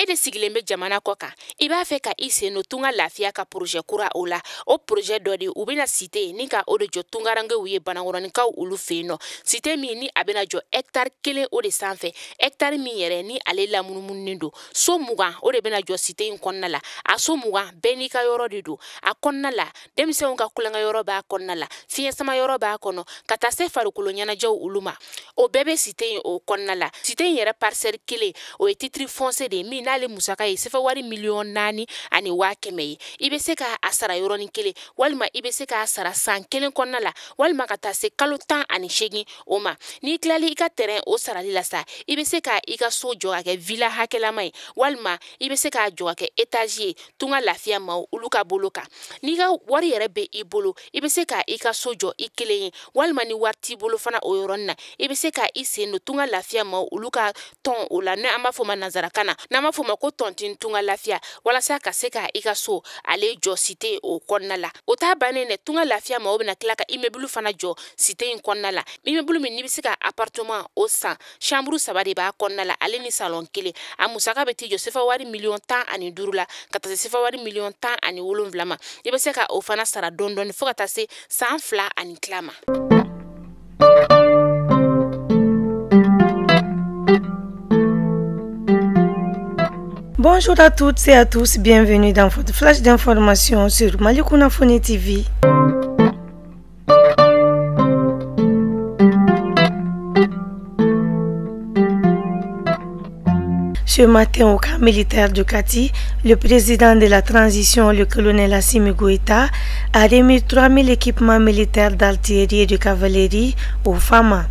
de sigilen bɛ jamana kɔ kan I b'a fɛ ka I sen no tunga lafiya ka projet kura o la o projet dɔ de u bɛna cité ni ka o de jɔ tungarangew ye banakɔrɔnikaw olu fɛ yen nɔ cité min ni a bɛna jɔ hectare 1 o de sanfɛ hectare min yɛrɛ ni ale lamunumunen do so 20 o de bɛna jɔ cité in kɔnɔna la a so 20 bɛɛ n'i ka yɔrɔ de do a kɔnɔna la denmisɛnw ka kulonkɛ yɔrɔ b'a kɔnɔna la fiɲɛ sama yɔrɔ b'a kɔnɔ ka taa se farikolo ɲɛnajɛw olu ma o bɛɛ bɛ cité in o kɔnɔna la cité in yɛrɛ parcelle 1 o ye titre foncier de min n'ale musaka ye sefa wari 4,000,000 ani 100,000 ye I bɛ se ka a sara yɔrɔnin kelen walima I bɛ se ka sara san 1 kɔnɔna la walima ka taa se kalo 18 o ma n'i tilali I ka terrain o sarali la sa I bɛ se ka I ka so jɔ ka kɛ villa hakɛlama ye walima I bɛ se ka jɔ ka kɛ étage ye tunga lafiya ma olu ka bolo kan n'i ka wari yɛrɛ bɛ I bolo I bɛ se ka I ka so jɔ I kelen ye walima ni wari t'i bolo fana o yɔrɔnin na I bɛ se ka I sen no tunga lafiya ma olu ka tɔn o la n'an b'a fɔ ma nanzarakan na n'an b'a fɔ ma ko tɔntin tunga lafiya walasa ka se ka I ka so ale jɔ cité o kɔnɔna la o t'a bannen dɛ tunga lafiya ma o bɛna tila ka immeuble fana jɔ cité in kɔnɔna la immeuble min n'i bɛ se ka appartement o san chambre 3 de b'a kɔnɔna la ale ni salon 1 a musaka bɛ t'i jɔ sefa wari 15,000,000 la ka taa se sefa wari 17,000,000 ma I bɛ se ka o fana sara dɔɔni fo ka taa se san 2 ani tila ma. Bonjour à toutes et à tous, bienvenue dans votre flash d'information sur Mali Kunafoni TV. Ce matin, au camp militaire de Kati, le président de la transition, le colonel Assimi Goïta, a remis 3 000 équipements militaires d'artillerie et de cavalerie aux FAMA.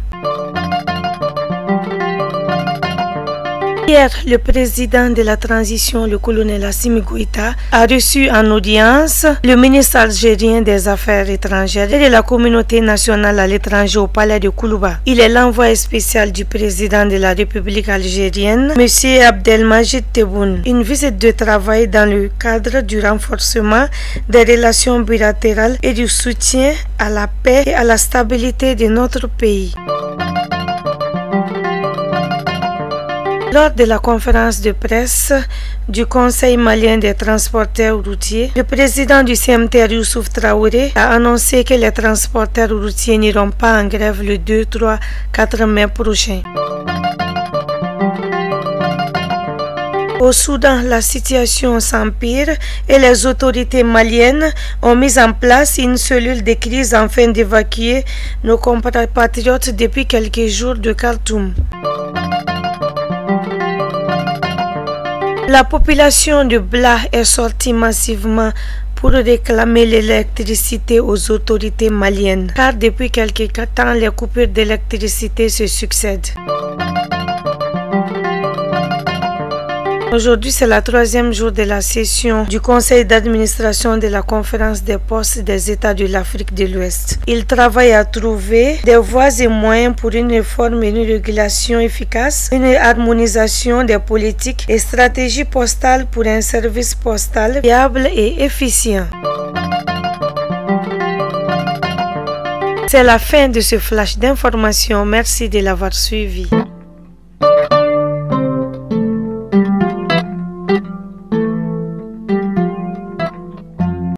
Hier, le président de la transition, le colonel Assimi Goïta, a reçu en audience le ministre algérien des Affaires étrangères et de la communauté nationale à l'étranger au palais de Koulouba. Il est l'envoyé spécial du président de la République algérienne, M. Abdelmajid Tebboune. Une visite de travail dans le cadre du renforcement des relations bilatérales et du soutien à la paix et à la stabilité de notre pays. Lors de la conférence de presse du Conseil malien des transporteurs routiers, le président du CMT Youssouf Traoré a annoncé que les transporteurs routiers n'iront pas en grève le 2, 3, 4 mai prochain. Au Soudan, la situation s'empire et les autorités maliennes ont mis en place une cellule de crise afin d'évacuer nos compatriotes depuis quelques jours de Khartoum. La population de Bla est sortie massivement pour réclamer l'électricité aux autorités maliennes, car depuis quelques temps, les coupures d'électricité se succèdent. Aujourd'hui, c'est le 3e jour de la session du Conseil d'administration de la Conférence des postes des États de l'Afrique de l'Ouest. Il travaille à trouver des voies et moyens pour une réforme et une régulation efficace, une harmonisation des politiques et stratégies postales pour un service postal fiable et efficient. C'est la fin de ce flash d'information. Merci de l'avoir suivi.